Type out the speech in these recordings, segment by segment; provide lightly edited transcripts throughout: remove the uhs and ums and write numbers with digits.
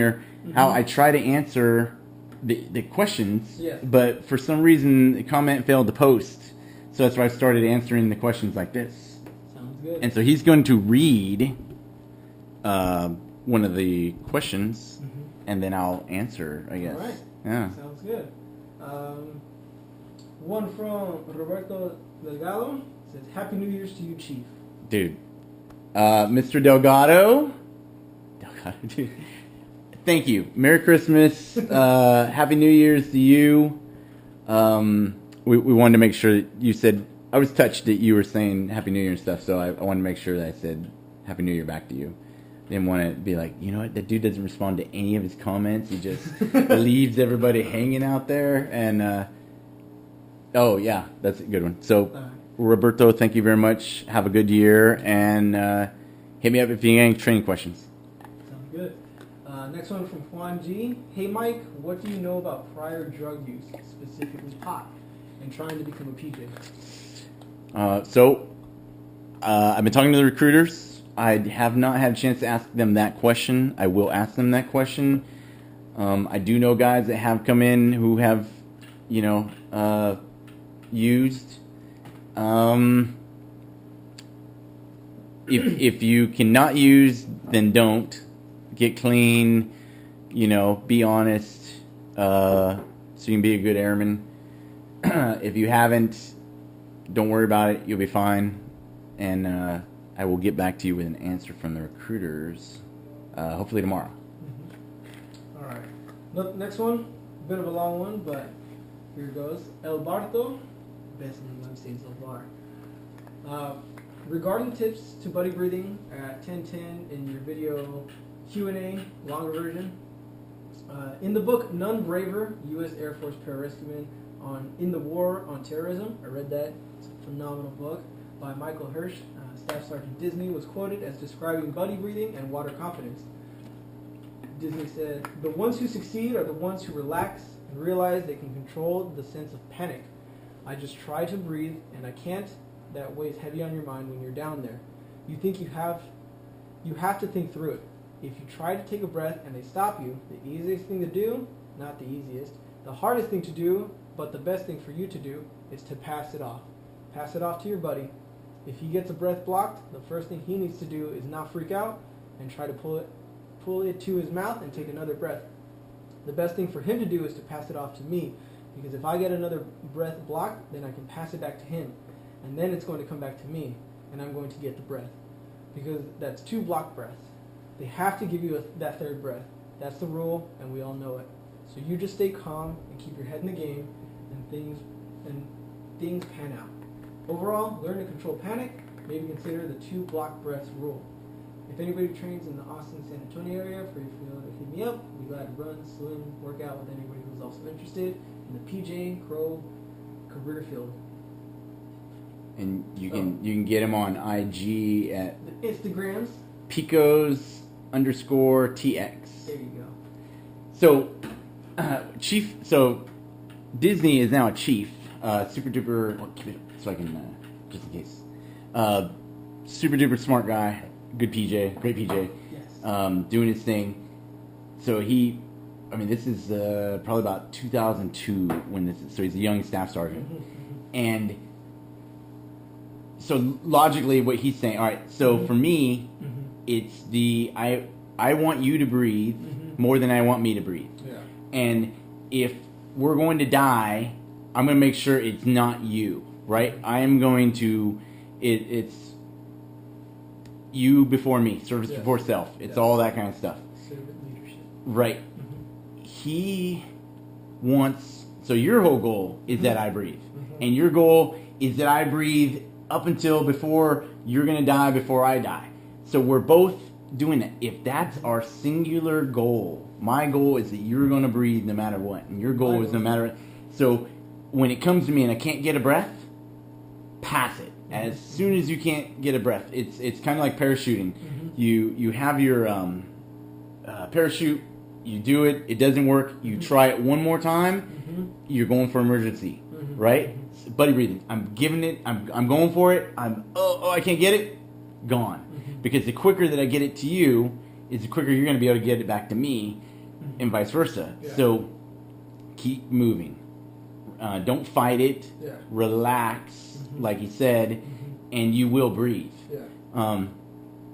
here how I try to answer the questions, Yes. but for some reason the comment failed to post. So that's why I started answering the questions like this. Sounds good. And so he's going to read one of the questions, and then I'll answer, I guess. All right. Yeah. Sounds good. One from Roberto Delgado says, "Happy New Year's to you, Chief." Dude. Mr. Delgado, dude. Thank you. Merry Christmas. Happy New Year's to you. We wanted to make sure that you said, I was touched that you were saying Happy New Year and stuff, so I wanted to make sure that I said Happy New Year back to you. Didn't want to be like, you know what, that dude doesn't respond to any of his comments. He just leaves everybody hanging out there. And, oh, yeah, that's a good one. So, Roberto, thank you very much. Have a good year. And hit me up if you have any training questions. Sounds good. Next one from Juan G. "Hey Mike, what do you know about prior drug use, specifically pot, and trying to become a PJ?" I've been talking to the recruiters. I have not had a chance to ask them that question. I will ask them that question. I do know guys that have come in who have, used. If you cannot use, then don't. Get clean, be honest, so you can be a good airman. If you haven't, don't worry about it. You'll be fine. And I will get back to you with an answer from the recruiters, hopefully tomorrow. All right. Look, next one, a bit of a long one, but here it goes. El Barto, best name I've seen so far. Regarding tips to buddy breathing at 1010 in your video Q&A, longer version. In the book None Braver, U.S. Air Force Pararescueman in the War on Terrorism, I read that. It's a phenomenal book by Michael Hirsch. Staff Sergeant Disney was quoted as describing buddy breathing and water confidence. Disney said, "The ones who succeed are the ones who relax and realize they can control the sense of panic. I just try to breathe, and I can't. That weighs heavy on your mind when you're down there. You think you have to think through it. If you try to take a breath and they stop you, the easiest thing to do, not the easiest, the hardest thing to do, but the best thing for you to do, is to pass it off. Pass it off to your buddy. If he gets a breath blocked, the first thing he needs to do is not freak out and try to pull it to his mouth and take another breath. The best thing for him to do is to pass it off to me, because if I get another breath blocked, then I can pass it back to him, and then it's going to come back to me, and I'm going to get the breath, because that's 2 blocked breaths. They have to give you that third breath. That's the rule, and we all know it. So you just stay calm and keep your head in the game, and things pan out. Overall, learn to control panic. Maybe consider the 2 block breaths rule. If anybody trains in the Austin, San Antonio area, feel to hit me up. I'll be glad to run, swim, work out with anybody who's also interested in the PJ Crow career field." And you can get him on IG at the Instagrams. Picos_TX. There you go. So, Chief. So, Disney is now a chief. Super duper. So I can just in case. Super duper smart guy. Good PJ. Great PJ. Yes. Doing his thing. So this is probably about 2002 when this is. So he's a young staff sergeant, and so logically, what he's saying. All right. So for me. It's I want you to breathe more than I want me to breathe. Yeah. And if we're going to die, I'm going to make sure it's not you, right? I am going to, it's you before me, service before self. It's all that kind of stuff. Servant leadership. Right. He wants, so your whole goal is that I breathe. And your goal is that I breathe up until before you're going to die, before I die. So we're both doing it. If that's our singular goal, my goal is that you're going to breathe no matter what. And your goal is no matter... So when it comes to me and I can't get a breath, pass it. As soon as you can't get a breath. It's kind of like parachuting. You have your parachute, you do it, it doesn't work, you try it one more time, you're going for emergency, right? Buddy breathing. I'm giving it, I'm going for it, I can't get it, gone. Because the quicker that I get it to you, is the quicker you're going to be able to get it back to me. and vice versa. Yeah. So keep moving. Don't fight it. Yeah. Relax, like he said, and you will breathe. Yeah.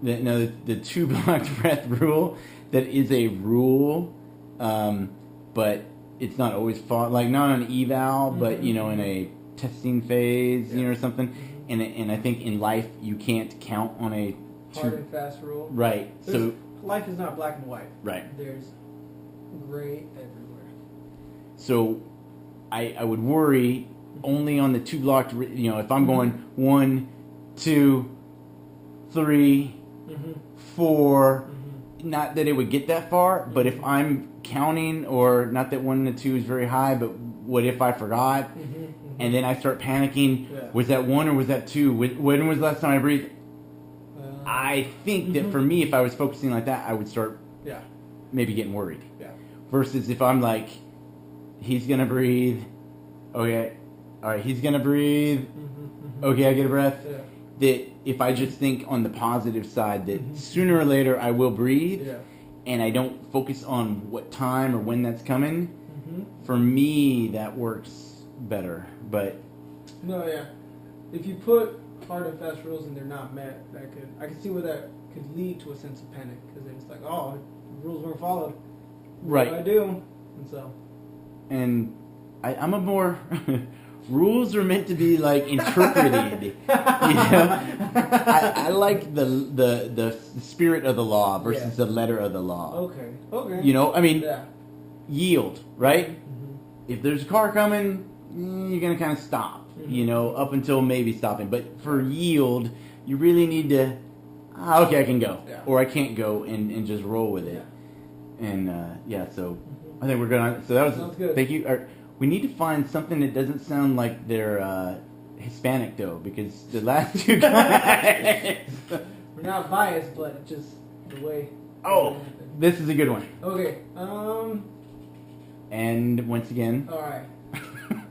The 2 blocked breath rule, that is a rule, but it's not always fought. Like not on eval, but in a testing phase, or something. And I think in life you can't count on a hard and fast rule. Right. So life is not black and white. Right. There's gray everywhere. So I would worry only on the 2 blocked. If I'm going 1, 2, 3, 4. Not that it would get that far, but if I'm counting, or not that 1 and 2 is very high, but what if I forgot? And then I start panicking. Yeah. Was that 1 or was that 2? When was the last time I breathed? I think that for me, if I was focusing like that, I would start maybe getting worried. Yeah. Versus if I'm like, he's going to breathe. Okay. All right, he's going to breathe. Okay, I get a breath. Yeah. That if I just think on the positive side, that sooner or later I will breathe. Yeah. And I don't focus on what time or when that's coming, for me, that works better. But no, yeah. If you put hard and fast rules and they're not met, I could see where that could lead to a sense of panic, because then it's like, oh, the rules weren't followed. Right. What do I do? And so. And I'm a more rules are meant to be like interpreted. I like the spirit of the law versus the letter of the law. Okay. Yeah. Yield, right? If there's a car coming, you're gonna kind of stop. Up until maybe stopping. But for yield, you really need to. Okay, I can go, or I can't go, and just roll with it. And so I think we're good. So that was. Sounds good. Thank you. We need to find something that doesn't sound like they're Hispanic, though, because the last 2 guys. We're not biased, but just the way. Oh, this is a good one. Okay. And once again. All right.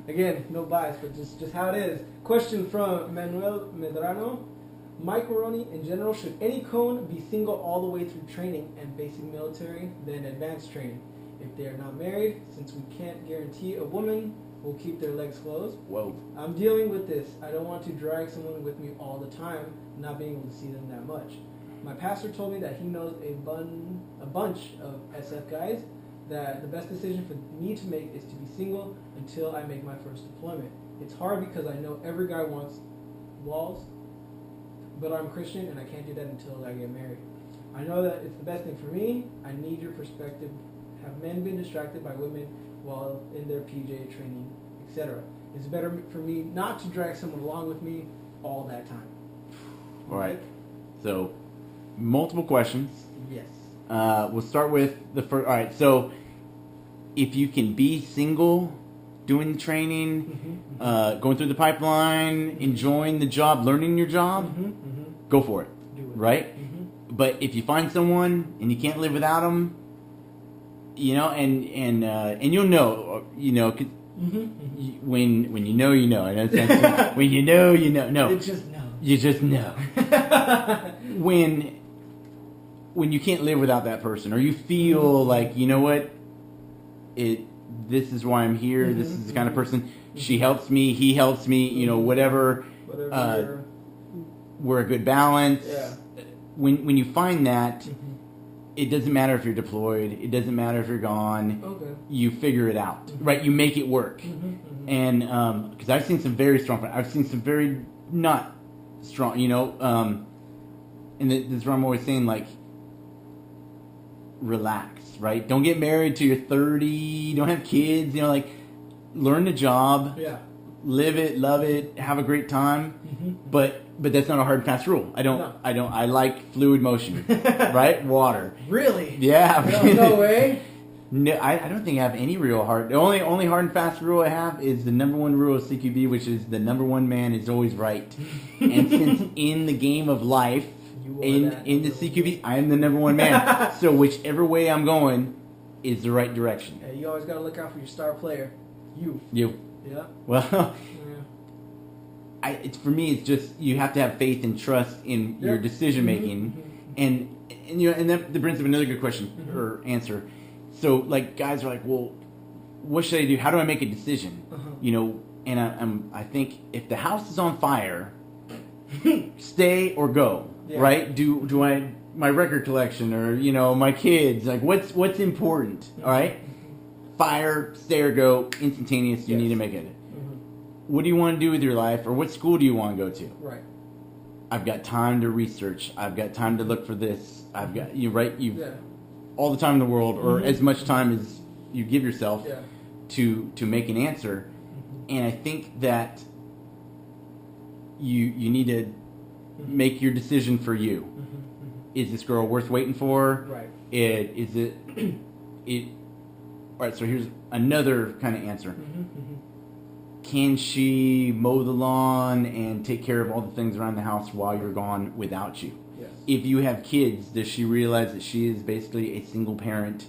Again, no bias, but just how it is. Question from Manuel Medrano. Mike Maroney, in general, should any cone be single all the way through training and basic military, then advanced training? If they are not married, since we can't guarantee a woman will keep their legs closed. Whoa. I'm dealing with this. I don't want to drag someone with me all the time, not being able to see them that much. My pastor told me that he knows a bunch of SF guys, that the best decision for me to make is to be single until I make my first deployment. It's hard because I know every guy wants walls, but I'm Christian and I can't do that until I get married. I know that it's the best thing for me. I need your perspective. Have men been distracted by women while in their PJ training, etc.? It's better for me not to drag someone along with me all that time. All right. So, multiple questions. Yes. We'll start with the first. All right. So, if you can be single, doing the training, going through the pipeline, enjoying the job, learning your job, go for it. Do it. Right? But if you find someone and you can't live without them, and you'll know, 'cause when you know, you know. I know it sounds when you know, you know. No, You just know. you just know. when you can't live without that person, or you feel like, you know what, this is why I'm here. This is the kind of person. She helps me. He helps me. Whatever. We're a good balance. Yeah. When you find that. It doesn't matter if you're deployed. It doesn't matter if you're gone. Okay. You figure it out, right? You make it work. And because I've seen some very strong, I've seen some very not strong. And this is what I'm always saying, like, relax, right? Don't get married till you're 30. Don't have kids. Like, learn the job. Yeah. Live it, love it, have a great time. But that's not a hard and fast rule. I like fluid motion, right? Water. Really? Yeah. No way. No, I don't think I have any real hard. The only hard and fast rule I have is the number 1 rule of CQB, which is the number 1 man is always right. And since in the game of life, in the CQB, I am the number 1 man. So whichever way I'm going is the right direction. Yeah, you always got to look out for your star player. You. Yeah. Well. For me, it's just you have to have faith and trust in your decision making, and that brings up another good question or answer. So like guys are like, well, what should I do? How do I make a decision? You know, and I think if the house is on fire, stay or go, right? Do I my record collection or you know my kids like what's important? All right, fire, stay or go, instantaneous. You need to make it. What do you want to do with your life, or what school do you want to go to? Right. I've got time to research. I've got time to look for this. I've got you've all the time in the world, or as much time as you give yourself to make an answer. And I think that you need to make your decision for you. Is this girl worth waiting for? Right. Is it? All right. So here's another kind of answer. Can she mow the lawn and take care of all the things around the house while you're gone without you? Yes. If you have kids, does she realize that she is basically a single parent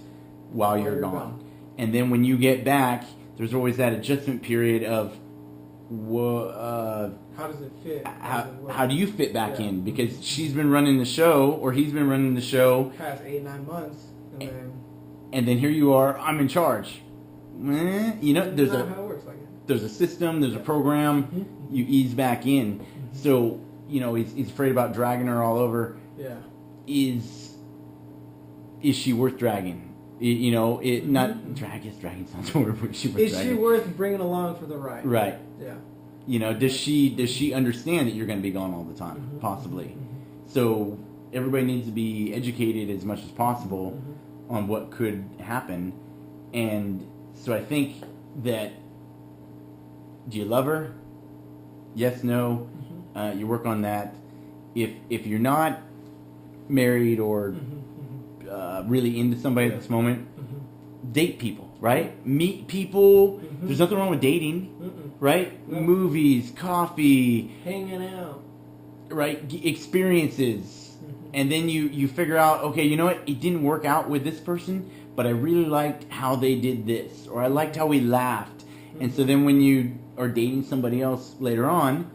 while you're gone? And then when you get back, there's always that adjustment period of how does it fit? How do you fit back in? Because she's been running the show, or he's been running the show past 8-9 months, and then here you are. I'm in charge. You know, there's how it works like it. There's a system. There's a program. You ease back in. So you know he's afraid about dragging her all over. Yeah. Is she worth dragging? You know, not drag. Yes, dragging sounds horrible. Is she worth bringing along for the ride? Right. Yeah. You know, does she understand that you're going to be gone all the time? Possibly. So everybody needs to be educated as much as possible on what could happen, and so I think that do you love her? Yes, no. You work on that. If you're not married or really into somebody at this moment, date people, right? Meet people. There's nothing wrong with dating, right? No. Movies, coffee, hanging out, right? Experiences, and then you figure out, okay, you know what? It didn't work out with this person, but I really liked how they did this, or I liked how we laughed, and so then when you are dating somebody else later on,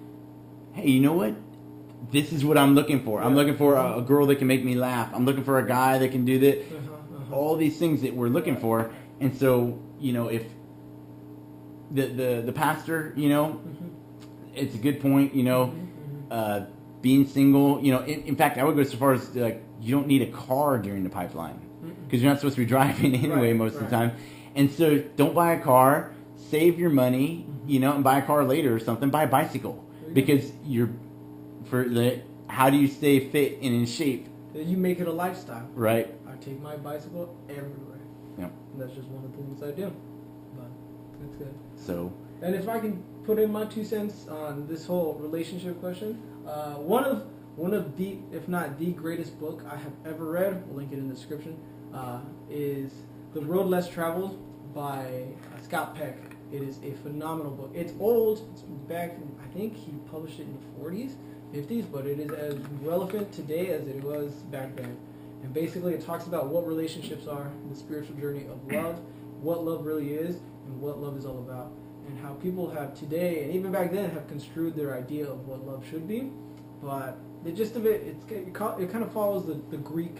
hey, you know what? This is what I'm looking for. I'm looking for a girl that can make me laugh. I'm looking for a guy that can do that. All these things that we're looking for. And so, you know, if the pastor, you know, it's a good point, you know, being single, you know, in fact, I would go so far as like, you don't need a car during the pipeline because you're not supposed to be driving anyway most of the time. And so don't buy a car, save your money, you know, and buy a car later or something. Buy a bicycle because how do you stay fit and in shape? You make it a lifestyle. Right. I take my bicycle everywhere. Yep. And that's just one of the things I do. But that's good. So. And if I can put in my 2 cents on this whole relationship question, one of the, if not the greatest book I have ever read, we'll link it in the description, is The Road Less Traveled by Scott Peck. It is a phenomenal book. It's old. It's back, I think he published it in the 40s, 50s, but it is as relevant today as it was back then. And basically it talks about what relationships are, the spiritual journey of love, what love really is, and what love is all about. And how people have today, and even back then, have construed their idea of what love should be. But the gist of it, it kind of follows the Greek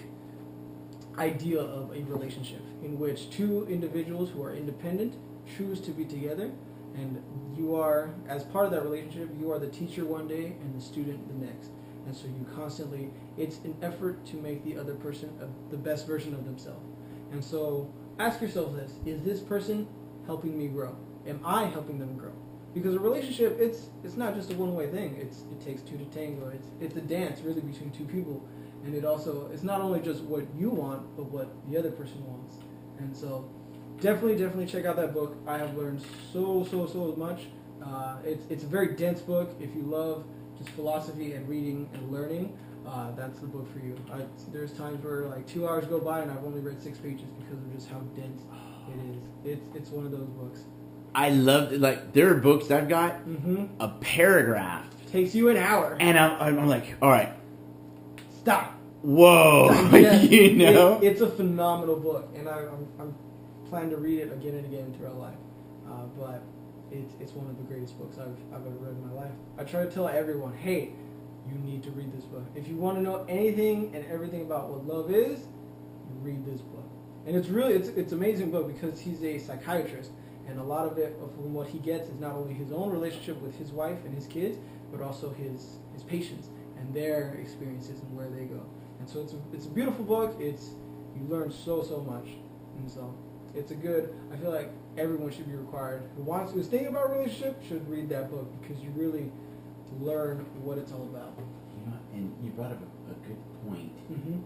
idea of a relationship in which two individuals who are independent choose to be together, and you are, as part of that relationship, you are the teacher one day and the student the next. And so you constantly, it's an effort to make the other person the best version of themselves. And so ask yourself this, is this person helping me grow? Am I helping them grow? Because a relationship, it's not just a one-way thing. It takes two to tango. It's a dance really between two people. And it's not only just what you want, but what the other person wants. And so definitely check out that book. I have learned so much. It's a very dense book. If you love just philosophy and reading and learning, that's the book for you. There's times where like 2 hours go by and I've only read 6 pages because of just how dense it is. It's one of those books. I love it. Like, there are books I've got a paragraph takes you an hour, and I'm like, all right, stop. Whoa, Yes, you know, it's a phenomenal book, and I'm planning to read it again and again throughout life. But it's one of the greatest books I've ever read in my life. I try to tell everyone, hey, you need to read this book. If you want to know anything and everything about what love is, read this book. And it's really it's amazing book because he's a psychiatrist, and a lot of it from what he gets is not only his own relationship with his wife and his kids, but also his patients and their experiences and where they go. And so it's a beautiful book. You learn so much, and so it's a good. I feel like everyone should be required who's thinking about relationship should read that book because you really learn what it's all about. You know, and you brought up a good point. Mm-hmm.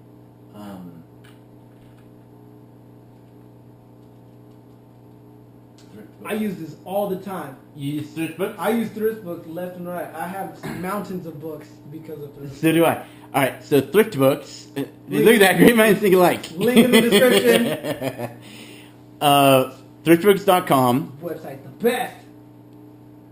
I use this all the time. You use thrift books? I use thrift books left and right. I have mountains of books because of thrift. So do I. All right, so thrift books. Look at that, great minds think alike. Link in the description. Thriftbooks.com. Website the best.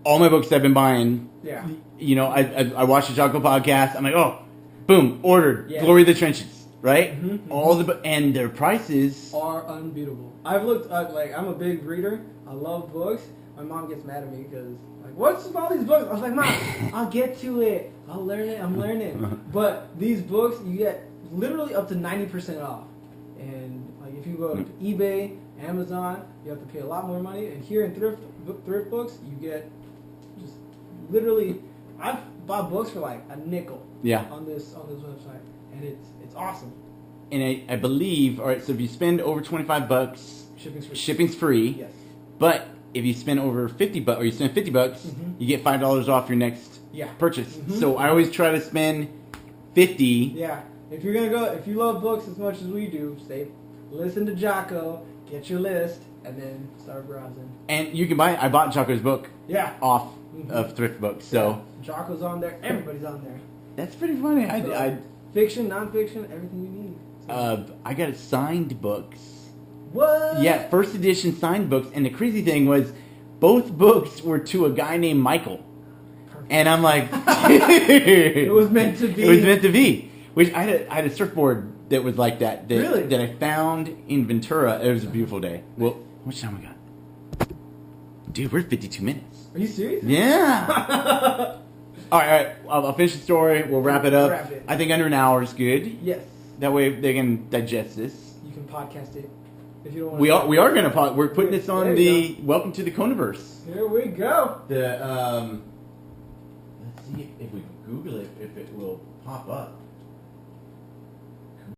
All my books I've been buying. Yeah. You know, I watched the Choco podcast. I'm like, oh, boom, ordered. Yeah. Glory of the Trenches. Right? Mm-hmm. And their prices are unbeatable. I've looked I'm a big reader. I love books. My mom gets mad at me because what's with all these books? I was like, Mom, I'll get to it. I'll learn it. I'm learning. But these books you get literally up to 90% off. And if you go to eBay, Amazon, you have to pay a lot more money. And here in thrift books, you get just literally. I've bought books for a nickel. Yeah. On this website, and it's awesome. And I believe, all right, so if you spend over $25, shipping's free. Yes. But if you spend over $50 or you spend $50, mm-hmm. you get $5 off your next purchase. Mm-hmm. So I always try to spend $50. Yeah. If you love books as much as we do, listen to Jocko, get your list, and then start browsing. And you can I bought Jocko's book. Yeah. Off of thrift books. So Jocko's on there. Everybody's on there. That's pretty funny. So, fiction, nonfiction, everything you need. So. I got signed books. What? Yeah, first edition signed books. And the crazy thing was, both books were to a guy named Michael. Perfect. And I'm like, it was meant to be. It was meant to be. Which I had a surfboard that was like that. Really? That I found in Ventura. It was a beautiful day. Well, how much time we got? Dude, we're at 52 minutes. Are you serious? Yeah. All right. I'll finish the story. We'll wrap it up. I think under an hour is good. Yes. That way they can digest this. You can podcast it if you don't want. We are going to we're putting this on the Welcome to the Coniverse. Here we go. Let's see if we Google it if it will pop up.